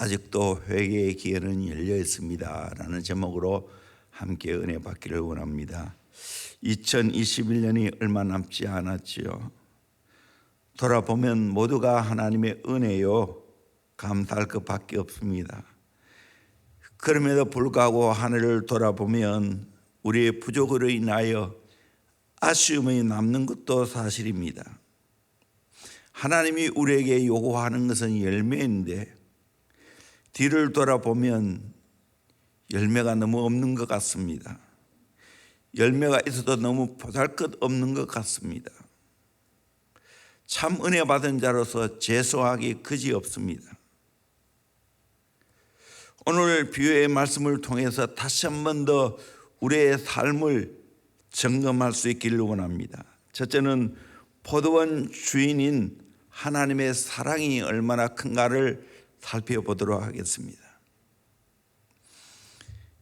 아직도 회개의 기회는 열려 있습니다 라는 제목으로 함께 은혜 받기를 원합니다. 2021년이 얼마 남지 않았지요. 돌아보면 모두가 하나님의 은혜요 감사할 것밖에 없습니다. 그럼에도 불구하고 하늘을 돌아보면 우리의 부족으로 인하여 아쉬움이 남는 것도 사실입니다. 하나님이 우리에게 요구하는 것은 열매인데 뒤를 돌아보면 열매가 너무 없는 것 같습니다. 열매가 있어도 너무 보잘것없는 것 같습니다. 참 은혜 받은 자로서 죄송하기 그지없습니다. 오늘 비유의 말씀을 통해서 다시 한 번 더 우리의 삶을 점검할 수 있기를 원합니다. 첫째는 포도원 주인인 하나님의 사랑이 얼마나 큰가를 살펴보도록 하겠습니다.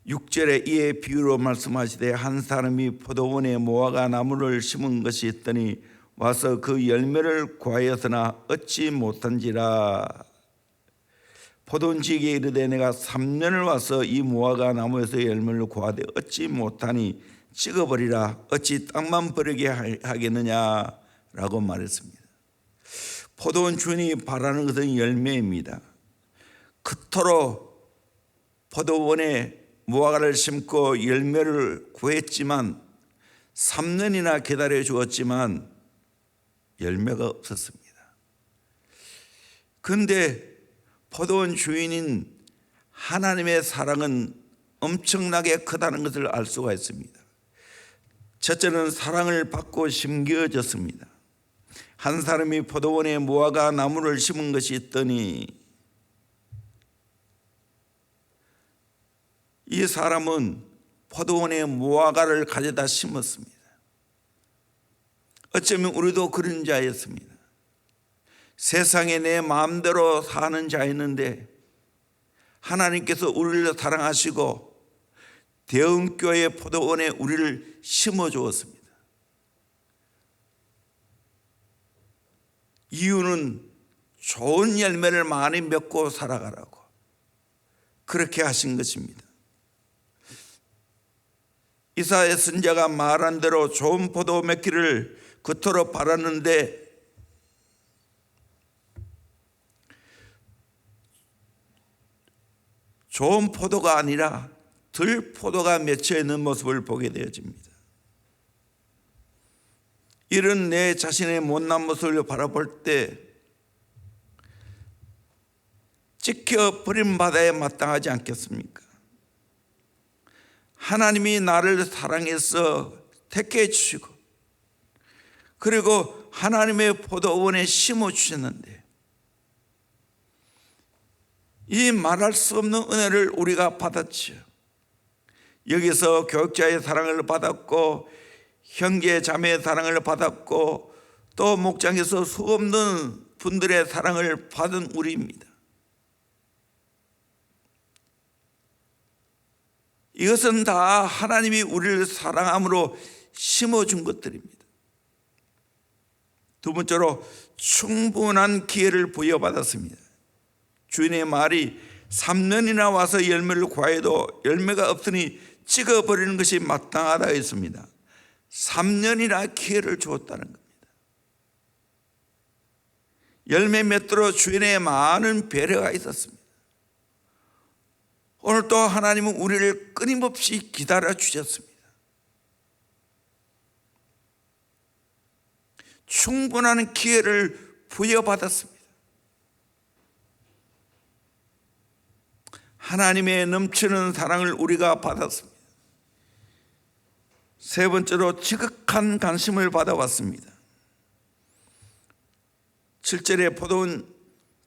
6절에 이에 비유로 말씀하시되 한 사람이 포도원에 무화과 나무를 심은 것이 있더니 와서 그 열매를 구하였으나 얻지 못한지라. 포도원지기에 이르되 내가 3년을 와서 이 무화과 나무에서 열매를 구하되 얻지 못하니 찍어버리라. 어찌 땅만 버리게 하겠느냐라고 말했습니다. 포도원 주인이 바라는 것은 열매입니다. 그토록 포도원에 무화과를 심고 열매를 구했지만 3년이나 기다려 주었지만 열매가 없었습니다. 그런데 포도원 주인인 하나님의 사랑은 엄청나게 크다는 것을 알 수가 있습니다. 첫째는 사랑을 받고 심겨졌습니다. 한 사람이 포도원에 무화과 나무를 심은 것이 있더니 이 사람은 포도원에 무화과를 가져다 심었습니다. 어쩌면 우리도 그런 자였습니다. 세상에 내 마음대로 사는 자였는데 하나님께서 우리를 사랑하시고 대흥교회 포도원에 우리를 심어주었습니다. 이유는 좋은 열매를 많이 맺고 살아가라고 그렇게 하신 것입니다. 이사야 선지자가 말한 대로 좋은 포도 맺기를 그토록 바랐는데 좋은 포도가 아니라 들 포도가 맺혀 있는 모습을 보게 되어집니다. 이런 내 자신의 못난 모습을 바라볼 때 찍혀 버림받아야 마땅하지 않겠습니까? 하나님이 나를 사랑해서 택해 주시고 그리고 하나님의 포도원에 심어 주셨는데 이 말할 수 없는 은혜를 우리가 받았지요. 여기서 교육자의 사랑을 받았고 형제 자매의 사랑을 받았고 또 목장에서 수없는 분들의 사랑을 받은 우리입니다. 이것은 다 하나님이 우리를 사랑함으로 심어준 것들입니다. 두 번째로 충분한 기회를 부여받았습니다. 주인의 말이 3년이나 와서 열매를 구하여도 열매가 없으니 찍어버리는 것이 마땅하다 했습니다. 3년이나 기회를 주었다는 겁니다. 열매 맺도록 주인의 많은 배려가 있었습니다. 오늘 또 하나님은 우리를 끊임없이 기다려 주셨습니다. 충분한 기회를 부여받았습니다. 하나님의 넘치는 사랑을 우리가 받았습니다. 세 번째로 지극한 관심을 받아왔습니다. 7절에 포도원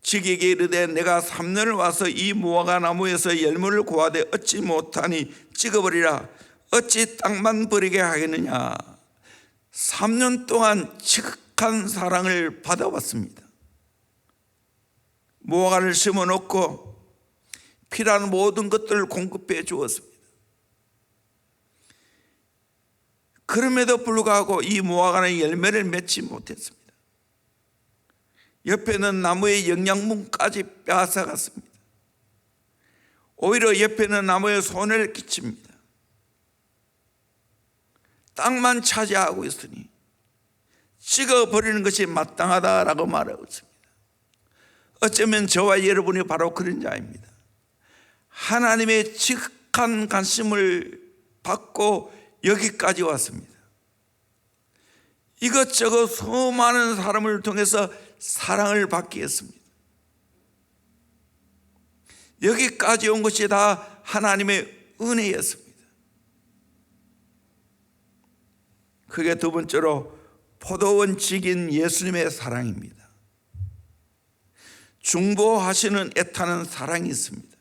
지기에게 이르되 내가 3년을 와서 이 무화과 나무에서 열매를 구하되 얻지 못하니 찍어버리라. 어찌 땅만 버리게 하겠느냐. 3년 동안 지극한 사랑을 받아왔습니다. 무화과를 심어놓고 필요한 모든 것들을 공급해 주었습니다. 그럼에도 불구하고 이 무화과는 열매를 맺지 못했습니다. 옆에는 나무의 영양분까지 빼앗아갔습니다. 오히려 옆에 있는 나무에 손해를 끼칩니다. 땅만 차지하고 있으니 찍어버리는 것이 마땅하다라고 말하고 있습니다. 어쩌면 저와 여러분이 바로 그런 자입니다. 하나님의 지극한 관심을 받고 여기까지 왔습니다. 이것저것 수많은 사람을 통해서 사랑을 받기 위해서입니다. 여기까지 온 것이 다 하나님의 은혜였습니다. 그게 두 번째로 포도원 직인 예수님의 사랑입니다. 중보하시는 애타는 사랑이 있습니다.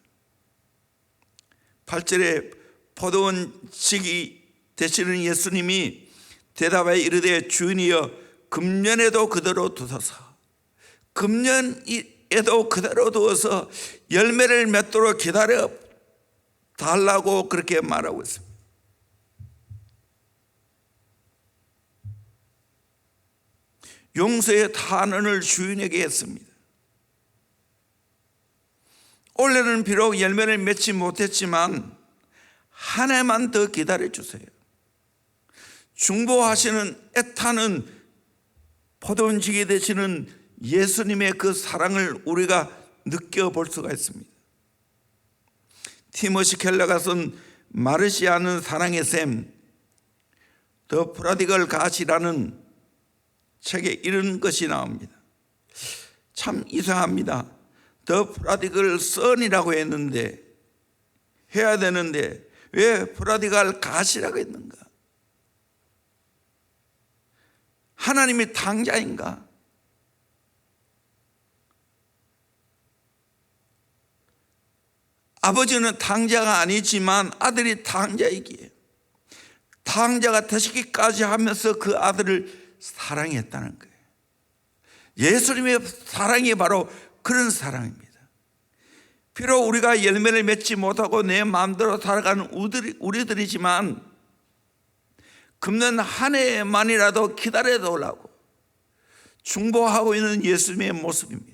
8절에 포도원 직이 되시는 예수님이 대답하여 이르되 주인이여 금년에도 그대로 두소서. 금년에도 그대로 두어서 열매를 맺도록 기다려 달라고 그렇게 말하고 있습니다. 용서의 탄원을 주인에게 했습니다. 올해는 비록 열매를 맺지 못했지만 한 해만 더 기다려 주세요. 중보하시는 애타는 포도원직이 되시는 예수님의 그 사랑을 우리가 느껴볼 수가 있습니다. 티모시 켈러가 쓴 마르지 않은 사랑의 샘, 더 프라디걸 갓이라는 책에 이런 것이 나옵니다. 참 이상합니다. 더 프라디걸 선이라고 했는데 해야 되는데 왜 프라디걸 갓이라고 했는가? 하나님이 탕자인가? 아버지는 탕자가 아니지만 아들이 탕자이기에 탕자가 되시기까지 하면서 그 아들을 사랑했다는 거예요. 예수님의 사랑이 바로 그런 사랑입니다. 비록 우리가 열매를 맺지 못하고 내 마음대로 살아가는 우리들이지만 금년 한 해만이라도 기다려달라고 중보하고 있는 예수님의 모습입니다.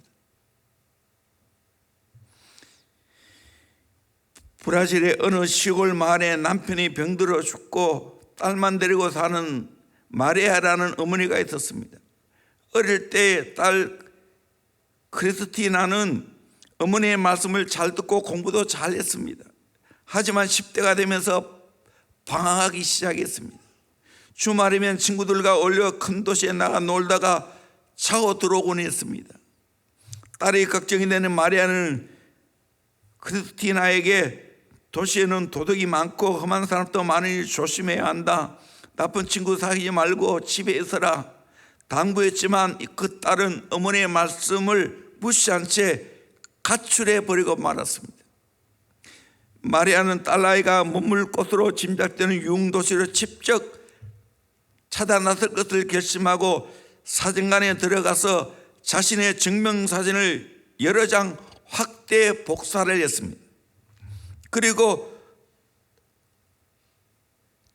브라질의 어느 시골 마을에 남편이 병들어 죽고 딸만 데리고 사는 마리아라는 어머니가 있었습니다. 어릴 때 딸 크리스티나는 어머니의 말씀을 잘 듣고 공부도 잘 했습니다. 하지만 10대가 되면서 방황하기 시작했습니다. 주말이면 친구들과 어울려 큰 도시에 나가 놀다가 차고 들어오곤 했습니다. 딸이 걱정이 되는 마리아는 크리스티나에게 도시에는 도둑이 많고 험한 사람도 많으니 조심해야 한다. 나쁜 친구 사귀지 말고 집에 있어라 당부했지만 그 딸은 어머니의 말씀을 무시한 채 가출해 버리고 말았습니다. 마리아는 딸아이가 머물 곳으로 짐작되는 유흥도시로 직접 찾아 나설 것을 결심하고 사진관에 들어가서 자신의 증명사진을 여러 장 확대 복사를 했습니다. 그리고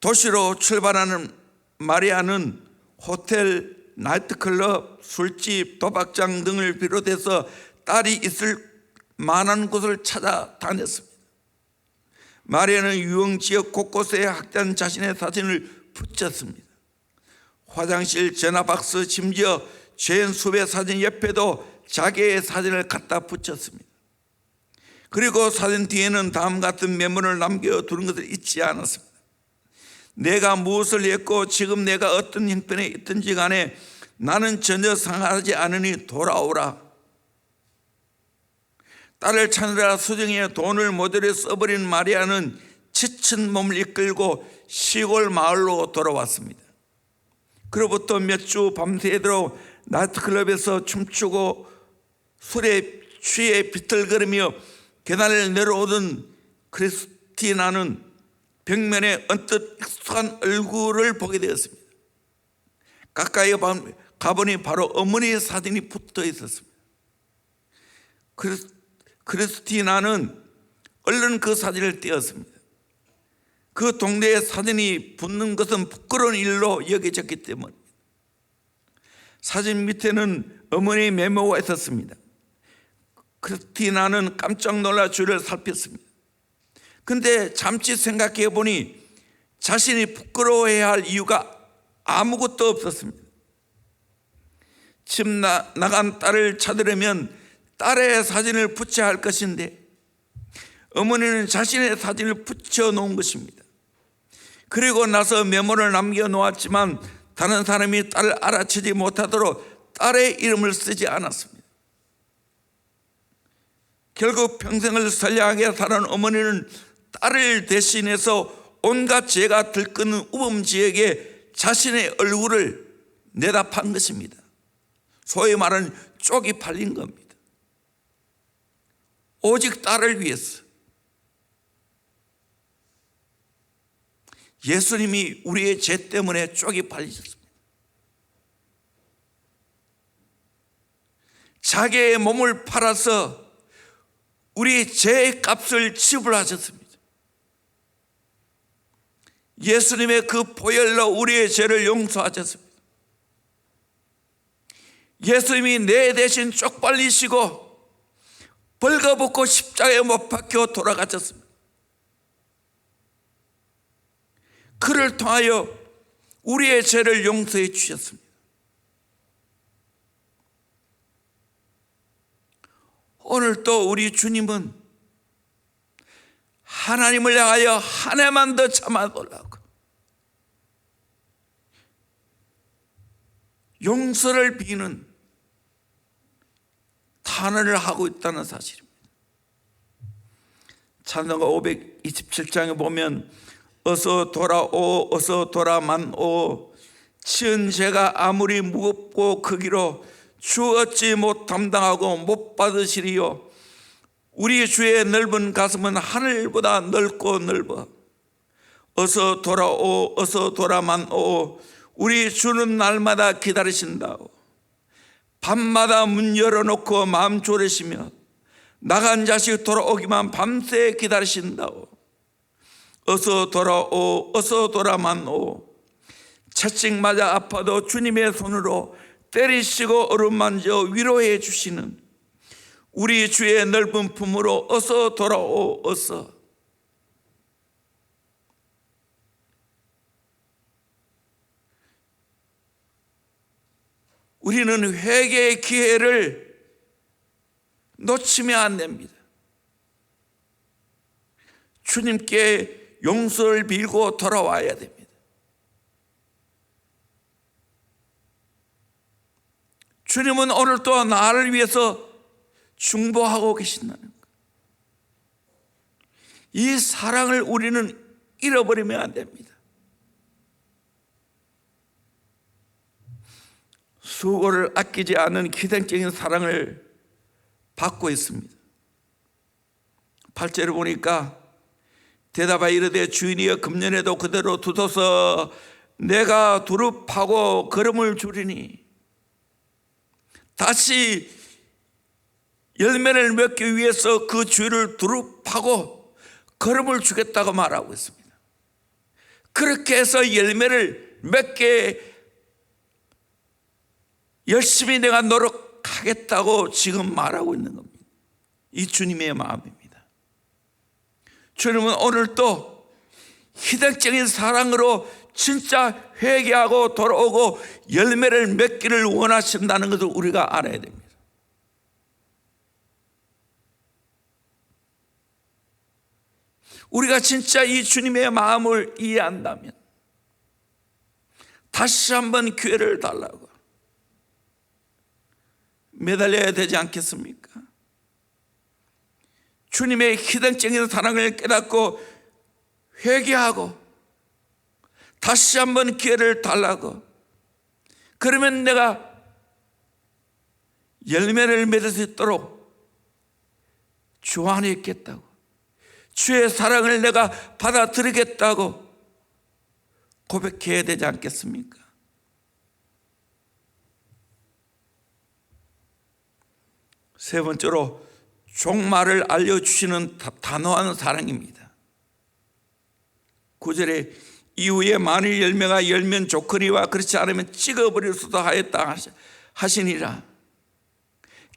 도시로 출발하는 마리아는 호텔, 나이트클럽, 술집, 도박장 등을 비롯해서 딸이 있을 만한 곳을 찾아다녔습니다. 마리아는 유흥지역 곳곳에 학대한 자신의 사진을 붙였습니다. 화장실, 전화박스, 심지어 죄인 수배 사진 옆에도 자기의 사진을 갖다 붙였습니다. 그리고 사진 뒤에는 다음 같은 메모를 남겨두는 것을 잊지 않았습니다. 내가 무엇을 했고 지금 내가 어떤 형편에 있든지 간에 나는 전혀 상하지 않으니 돌아오라. 딸을 찾느라 수정에 돈을 모조리 써버린 마리아는 지친 몸을 이끌고 시골 마을로 돌아왔습니다. 그로부터 몇 주 밤새도록 나이트클럽에서 춤추고 술에 취해 비틀거리며 계단을 내려오던 크리스티나는 벽면에 언뜻 익숙한 얼굴을 보게 되었습니다. 가까이 가보니 바로 어머니의 사진이 붙어 있었습니다. 크리스티나는 얼른 그 사진을 떼었습니다. 그 동네에 사진이 붙는 것은 부끄러운 일로 여겨졌기 때문입니다. 사진 밑에는 어머니의 메모가 있었습니다. 크리스티나는 깜짝 놀라 주위를 살폈습니다. 근데 잠시 생각해 보니 자신이 부끄러워해야 할 이유가 아무것도 없었습니다. 집 나간 딸을 찾으려면 딸의 사진을 붙여야 할 것인데 어머니는 자신의 사진을 붙여 놓은 것입니다. 그리고 나서 메모를 남겨 놓았지만 다른 사람이 딸을 알아채지 못하도록 딸의 이름을 쓰지 않았습니다. 결국 평생을 선량하게 살아온 어머니는 딸을 대신해서 온갖 죄가 들끓는 우범지에게 자신의 얼굴을 내다 판 것입니다. 소위 말하는 쪽이 팔린 겁니다. 오직 딸을 위해서. 예수님이 우리의 죄 때문에 쪽이 팔리셨습니다. 자기의 몸을 팔아서 우리의 죄의 값을 지불하셨습니다. 예수님의 그 보혈로 우리의 죄를 용서하셨습니다. 예수님이 내 대신 쪽팔리시고 벌거벗고 십자가에 못 박혀 돌아가셨습니다. 그를 통하여 우리의 죄를 용서해 주셨습니다. 오늘 또 우리 주님은 하나님을 향하여 한 해만 더 참아보려고 용서를 비는 탄원을 하고 있다는 사실입니다. 찬송가 527장에 보면 어서 돌아오 어서 돌아만오 지은 죄가 아무리 무겁고 크기로 주 어찌 못 담당하고 못 받으시리요. 우리 주의 넓은 가슴은 하늘보다 넓고 넓어. 어서 돌아오 어서 돌아만오 우리 주는 날마다 기다리신다오. 밤마다 문 열어놓고 마음 졸이시며 나간 자식 돌아오기만 밤새 기다리신다오. 어서 돌아오 어서 돌아만오 채찍 맞아 아파도 주님의 손으로 때리시고 어루만져 위로해 주시는 우리 주의 넓은 품으로 어서 돌아오 어서. 우리는 회개의 기회를 놓치면 안 됩니다. 주님께 용서를 빌고 돌아와야 됩니다. 주님은 오늘 또 나를 위해서 중보하고 계신다는 것. 이 사랑을 우리는 잃어버리면 안 됩니다. 수고를 아끼지 않은 기생적인 사랑을 받고 있습니다. 8절을 보니까 대답하여 이르되 주인이여 금년에도 그대로 두소서 내가 두루 파고 걸음을 주리니. 다시 열매를 맺기 위해서 그 주위를 두루 파고 걸음을 주겠다고 말하고 있습니다. 그렇게 해서 열매를 맺게 열심히 내가 노력하겠다고 지금 말하고 있는 겁니다. 이 주님의 마음입니다. 주님은 오늘 또 희생적인 사랑으로 진짜 회개하고 돌아오고 열매를 맺기를 원하신다는 것을 우리가 알아야 됩니다. 우리가 진짜 이 주님의 마음을 이해한다면 다시 한번 기회를 달라고 매달려야 되지 않겠습니까? 주님의 희생적인 사랑을 깨닫고 회개하고 다시 한번 기회를 달라고. 그러면 내가 열매를 맺을 수 있도록 주 안에 있겠다고, 주의 사랑을 내가 받아들이겠다고 고백해야 되지 않겠습니까? 세 번째로 종말을 알려주시는 단호한 사랑입니다. 9절에 이후에 만일 열매가 열면 좋거니와 그렇지 않으면 찍어버릴 수도 하였다 하시니라.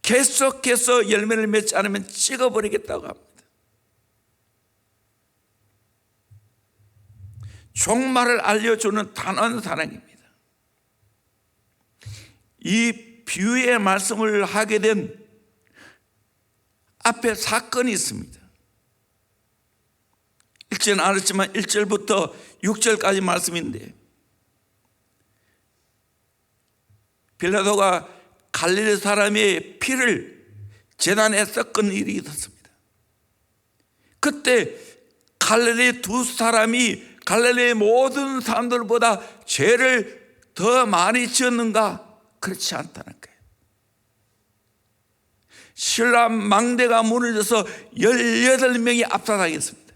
계속해서 열매를 맺지 않으면 찍어버리겠다고 합니다. 종말을 알려주는 단언 사랑입니다. 이 비유의 말씀을 하게 된 앞에 사건이 있습니다. 읽지는 않았지만 1절부터 6절까지 말씀인데, 빌라도가 갈릴리 사람의 피를 제단에 섞은 일이 있었습니다. 그때 갈릴리 두 사람이 갈릴리의 모든 사람들보다 죄를 더 많이 지었는가? 그렇지 않다는 거예요. 신라 망대가 무너져서 18명이 압사당했습니다.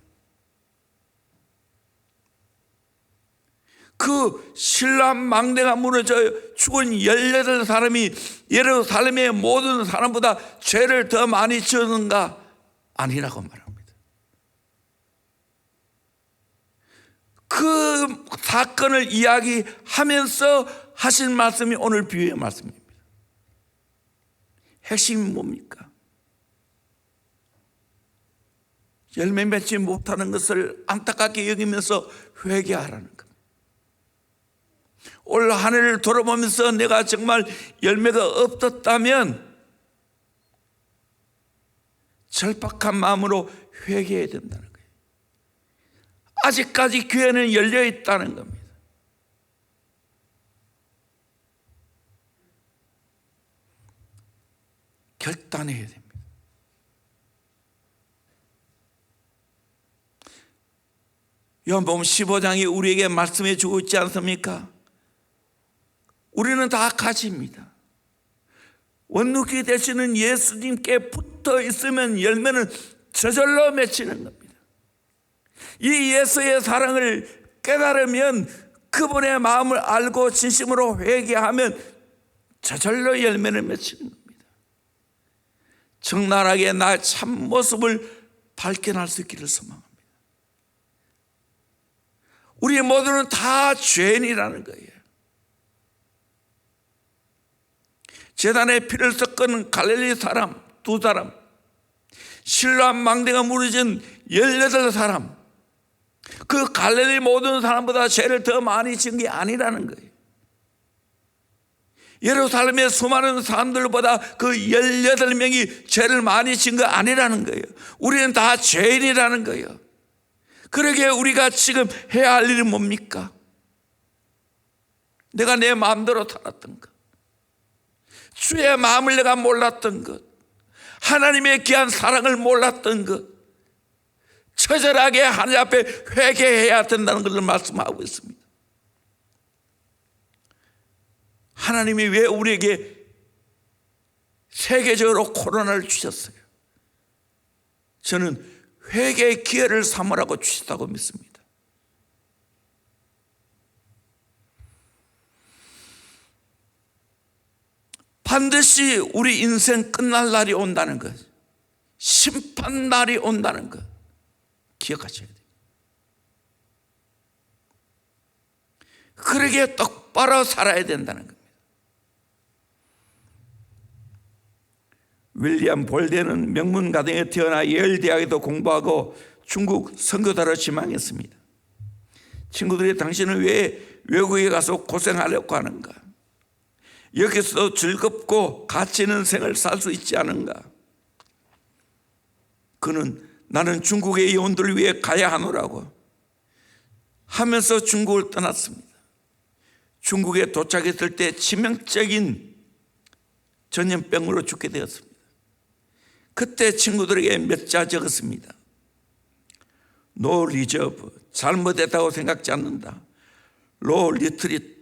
그 신라 망대가 무너져 죽은 18사람이 예루살렘의 모든 사람보다 죄를 더 많이 지었는가? 아니라고 말합니다. 그 사건을 이야기하면서 하신 말씀이 오늘 비유의 말씀입니다. 핵심이 뭡니까? 열매 맺지 못하는 것을 안타깝게 여기면서 회개하라는 겁니다. 올 한 해를 돌아보면서 내가 정말 열매가 없었다면 절박한 마음으로 회개해야 된다는 거예요. 아직까지 기회는 열려 있다는 겁니다. 결단해야 됩니다. 요한복음 15장이 우리에게 말씀해 주고 있지 않습니까? 우리는 다 가지입니다. 원누키 되시는 예수님께 붙어 있으면 열매는 저절로 맺히는 겁니다. 이 예수의 사랑을 깨달으면, 그분의 마음을 알고 진심으로 회개하면 저절로 열매를 맺히는 겁니다. 적나라하게 나의 참모습을 발견할 수 있기를 소망합니다. 우리 모두는 다 죄인이라는 거예요. 제단에 피를 섞은 갈릴리 사람 두 사람, 실로암 망대가 무너진 18사람, 그 갈릴리 모든 사람보다 죄를 더 많이 지은 게 아니라는 거예요. 예루살렘의 수많은 사람들보다 그 18명이 죄를 많이 지은 거 아니라는 거예요. 우리는 다 죄인이라는 거예요. 그러기에 우리가 지금 해야 할 일은 뭡니까? 내가 내 마음대로 살았던 것, 주의 마음을 내가 몰랐던 것, 하나님의 귀한 사랑을 몰랐던 것, 처절하게 하나님 앞에 회개해야 된다는 것을 말씀하고 있습니다. 하나님이 왜 우리에게 세계적으로 코로나를 주셨어요? 저는 회개의 기회를 삼으라고 주셨다고 믿습니다. 반드시 우리 인생 끝날 날이 온다는 것, 심판 날이 온다는 것 기억하셔야 돼요. 그러기에 똑바로 살아야 된다는 겁니다. 윌리엄 볼데는 명문 가정에 태어나 예일 대학에도 공부하고 중국 선교사로 지망했습니다. 친구들이 당신은 왜 외국에 가서 고생하려고 하는가? 여기서도 즐겁고 가치 있는 생을 살 수 있지 않은가? 그는 나는 중국의 이혼들을 위해 가야 하노라고 하면서 중국을 떠났습니다. 중국에 도착했을 때 치명적인 전염병으로 죽게 되었습니다. 그때 친구들에게 몇 자 적었습니다. No reserve, 잘못했다고 생각지 않는다. No retreat,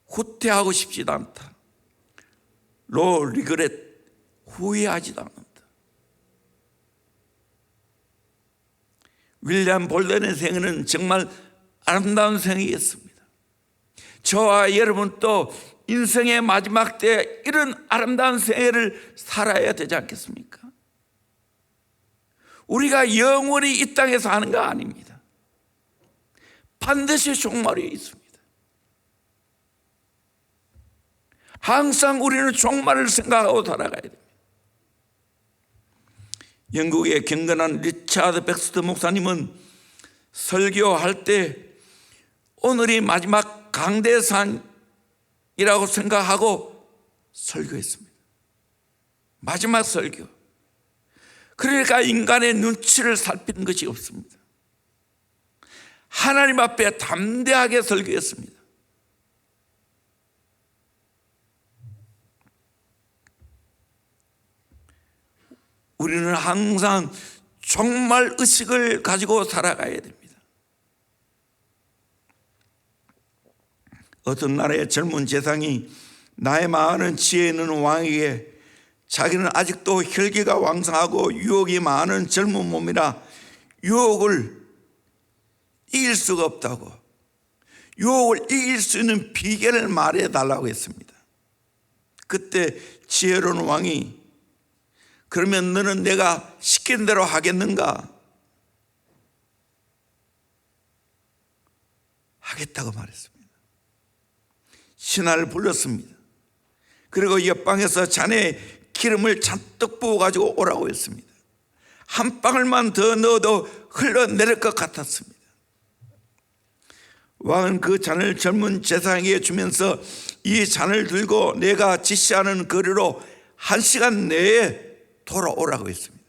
후퇴하고 싶지도 않다. No regret, 후회하지도 않는다. 윌리엄 볼던의 생애는 정말 아름다운 생이었습니다. 저와 여러분도 인생의 마지막 때 이런 아름다운 생애를 살아야 되지 않겠습니까? 우리가 영원히 이 땅에 사는 거 아닙니다. 반드시 종말이 있습니다. 항상 우리는 종말을 생각하고 살아가야 됩니다. 영국의 경건한 리차드 백스터 목사님은 설교할 때 오늘이 마지막 강대상이라고 생각하고 설교했습니다. 마지막 설교. 그러니까 인간의 눈치를 살피는 것이 없습니다. 하나님 앞에 담대하게 설교했습니다. 우리는 항상 정말 의식을 가지고 살아가야 됩니다. 어떤 나라의 젊은 재상이 나이 많은 지혜 있는 왕에게 자기는 아직도 혈기가 왕성하고 유혹이 많은 젊은 몸이라 유혹을 이길 수가 없다고, 유혹을 이길 수 있는 비결을 말해달라고 했습니다. 그때 지혜로운 왕이 그러면 너는 내가 시킨 대로 하겠는가? 하겠다고 말했습니다. 신하를 불렀습니다. 그리고 옆방에서 잔에 기름을 잔뜩 부어가지고 오라고 했습니다. 한 방울만 더 넣어도 흘러내릴 것 같았습니다. 왕은 그 잔을 젊은 제사장에게 주면서 이 잔을 들고 내가 지시하는 거리로 1시간 내에 돌아오라고 했습니다.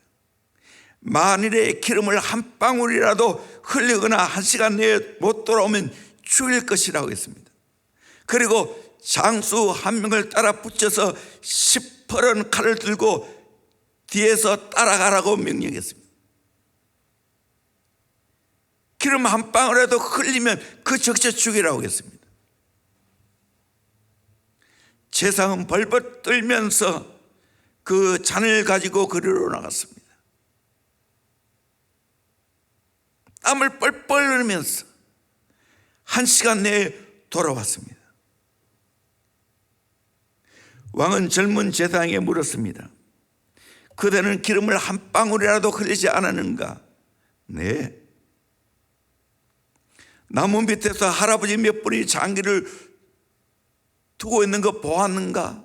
만일에 기름을 한 방울이라도 흘리거나 1시간 내에 못 돌아오면 죽일 것이라고 했습니다. 그리고 장수 한 명을 따라 붙여서 시퍼런 칼을 들고 뒤에서 따라가라고 명령했습니다. 기름 한 방울이라도 흘리면 그 적셔 죽이라고 했습니다. 제사장은 벌벌 떨면서 그 잔을 가지고 거리로 나갔습니다. 땀을 뻘뻘 흘리면서 1시간 내에 돌아왔습니다. 왕은 젊은 제사장에게 물었습니다. 그대는 기름을 한 방울이라도 흘리지 않았는가? 네. 나무 밑에서 할아버지 몇 분이 장기를 두고 있는 거 보았는가?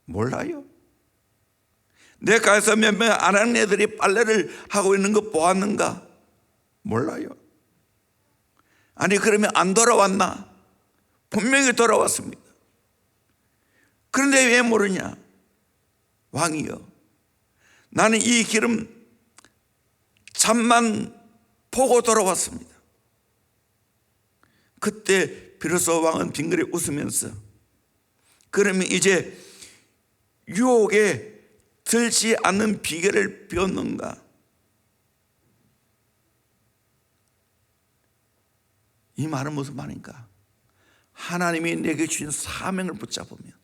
몰라요. 내 가에서 몇 명 안 하는 애들이 빨래를 하고 있는 거 보았는가? 몰라요. 아니 그러면 안 돌아왔나? 분명히 돌아왔습니다. 그런데 왜 모르냐? 왕이여, 나는 이 기름 잔만 보고 돌아왔습니다. 그때 비로소 왕은 빙그레 웃으면서 그러면 이제 유혹에 들지 않는 비결을 배웠는가? 이 말은 무슨 말인가? 하나님이 내게 주신 사명을 붙잡으면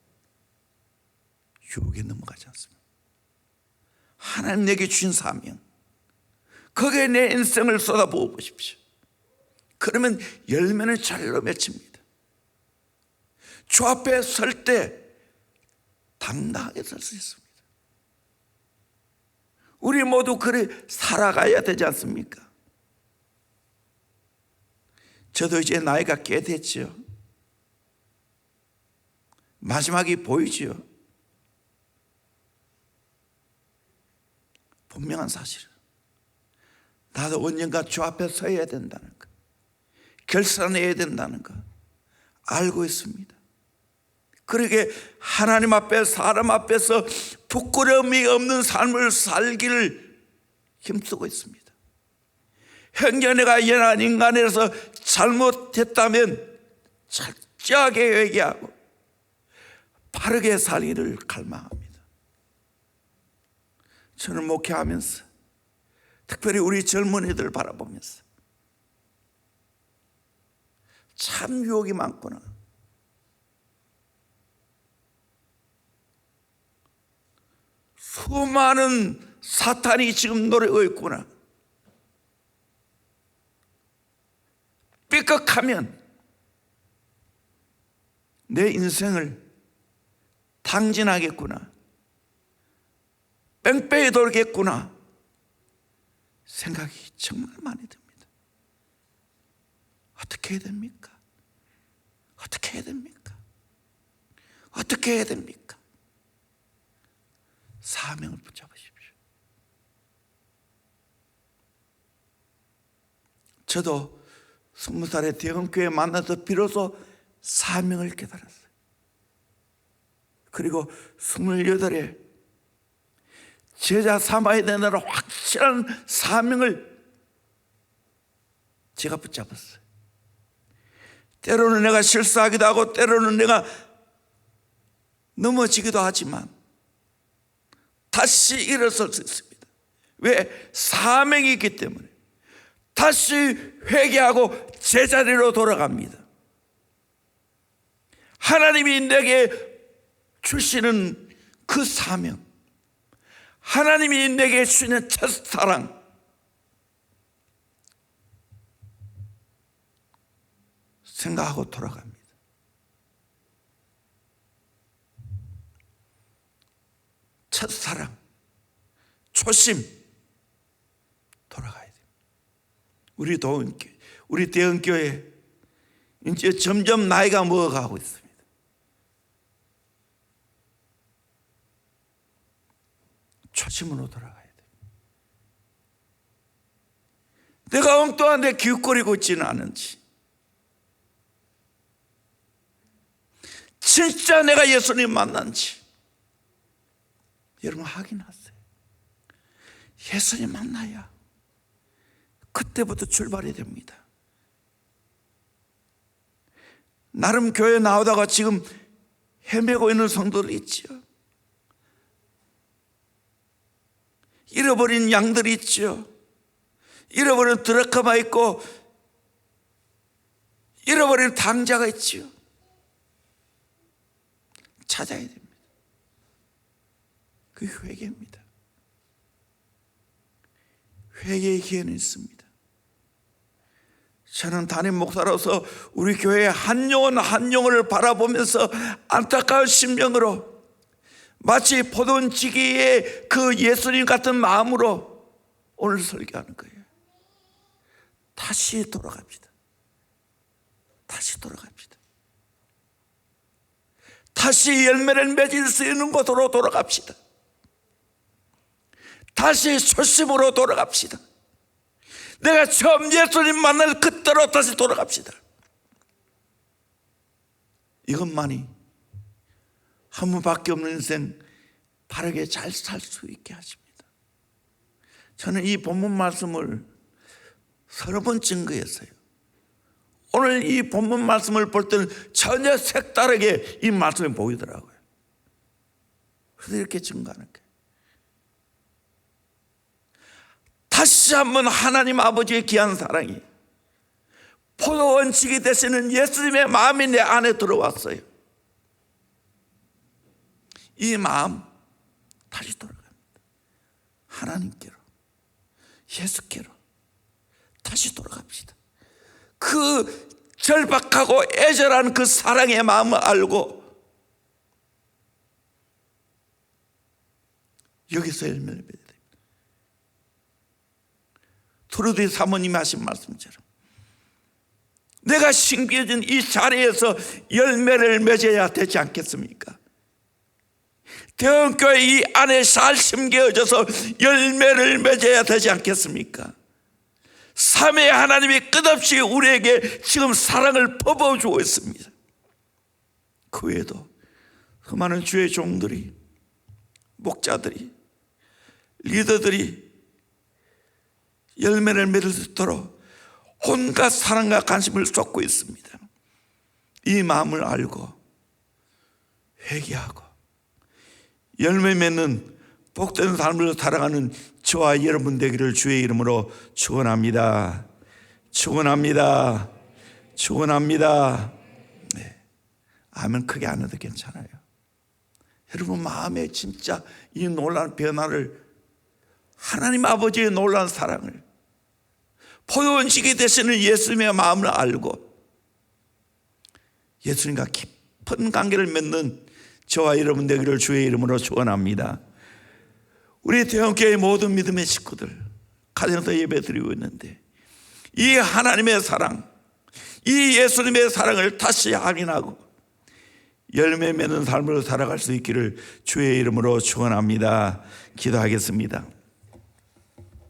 유혹에 넘어가지 않습니다. 하나님 내게 주신 사명, 거기에 내 인생을 쏟아부어 보십시오. 그러면 열매는 절로 맺힙니다. 주 앞에 설 때 당당하게 설 수 있습니다. 우리 모두 그래 살아가야 되지 않습니까? 저도 이제 나이가 꽤 됐죠. 마지막이 보이죠. 분명한 사실은 나도 언젠가 주 앞에 서야 된다는 것, 결산해야 된다는 것 알고 있습니다. 그러게 하나님 앞에 사람 앞에서 부끄러움이 없는 삶을 살기를 힘쓰고 있습니다. 형제가 연한 인간에서 잘못했다면 철저하게 회개하고 바르게 살기를 갈망합니다. 저는 목회하면서 특별히 우리 젊은이들 바라보면서 참 유혹이 많구나. 수많은 사탄이 지금 노래하고 있구나. 삐걱하면 내 인생을 탕진하겠구나, 뺑뺑이 돌겠구나 생각이 정말 많이 듭니다. 어떻게 해야 됩니까? 어떻게 해야 됩니까? 어떻게 해야 됩니까? 사명을 붙잡으십시오. 저도 20살에 대형교회 만나서 비로소 사명을 깨달았어요. 그리고 28에 제자 삼아야 되는 확실한 사명을 제가 붙잡았어요. 때로는 내가 실수하기도 하고 때로는 내가 넘어지기도 하지만 다시 일어설 수 있습니다. 왜? 사명이 있기 때문에. 다시 회개하고 제자리로 돌아갑니다. 하나님이 내게 주시는 그 사명, 하나님이 내게 주시는 첫사랑, 생각하고 돌아갑니다. 첫사랑, 초심, 돌아가야 됩니다. 우리 대형교회 이제 점점 나이가 먹어가고 있습니다. 초심으로 돌아가야 돼요. 내가 엉뚱한데 기웃거리고 있지는 않은지, 진짜 내가 예수님 만난지 여러분 확인하세요. 예수님 만나야 그때부터 출발이 됩니다. 나름 교회 나오다가 지금 헤매고 있는 성도들 있죠. 잃어버린 양들이 있죠. 잃어버린 드라크마 있고 잃어버린 당자가 있죠. 찾아야 됩니다. 그 회개입니다. 회개의 기회는 있습니다. 저는 담임 목사로서 우리 교회의 한 영혼 한 영혼을 바라보면서 안타까운 심령으로 마치 포도원지기의 그 예수님 같은 마음으로 오늘 설교하는 거예요. 다시 돌아갑시다. 다시 돌아갑시다. 다시 열매를 맺을 수 있는 곳으로 돌아갑시다. 다시 초심으로 돌아갑시다. 내가 처음 예수님 만날 그때로 다시 돌아갑시다. 이것만이 한 번밖에 없는 인생 바르게 잘 살 수 있게 하십니다. 저는 이 본문 말씀을 서너 번 증거했어요. 오늘 이 본문 말씀을 볼 때는 전혀 색다르게 이 말씀이 보이더라고요. 그래서 이렇게 증거하는 거예요. 다시 한번 하나님 아버지의 귀한 사랑이 포도원칙이 되시는 예수님의 마음이 내 안에 들어왔어요. 이 마음 다시 돌아갑니다. 하나님께로, 예수께로 다시 돌아갑시다. 그 절박하고 애절한 그 사랑의 마음을 알고 여기서 열매를 맺어야 됩니다. 트루디 사모님이 하신 말씀처럼 내가 신기해진 이 자리에서 열매를 맺어야 되지 않겠습니까? 대형교회 이 안에 잘 심겨져서 열매를 맺어야 되지 않겠습니까? 삼위의 하나님이 끝없이 우리에게 지금 사랑을 퍼부어주고 있습니다. 그 외에도 수많은 주의 종들이, 목자들이, 리더들이 열매를 맺을 수 있도록 온갖 사랑과 관심을 쏟고 있습니다. 이 마음을 알고 회개하고 열매 맺는 복된 삶을 살아가는 저와 여러분 되기를 주의 이름으로 축원합니다. 축원합니다. 축원합니다. 네. 아멘 크게 안 해도 괜찮아요. 여러분 마음에 진짜 이 놀라운 변화를, 하나님 아버지의 놀라운 사랑을, 포도원식이 되시는 예수님의 마음을 알고 예수님과 깊은 관계를 맺는 저와 여러분 되기를 주의 이름으로 축원합니다. 우리 대형교회 모든 믿음의 식구들 가정에서 예배 드리고 있는데 이 하나님의 사랑, 이 예수님의 사랑을 다시 확인하고 열매 맺는 삶으로 살아갈 수 있기를 주의 이름으로 축원합니다. 기도하겠습니다.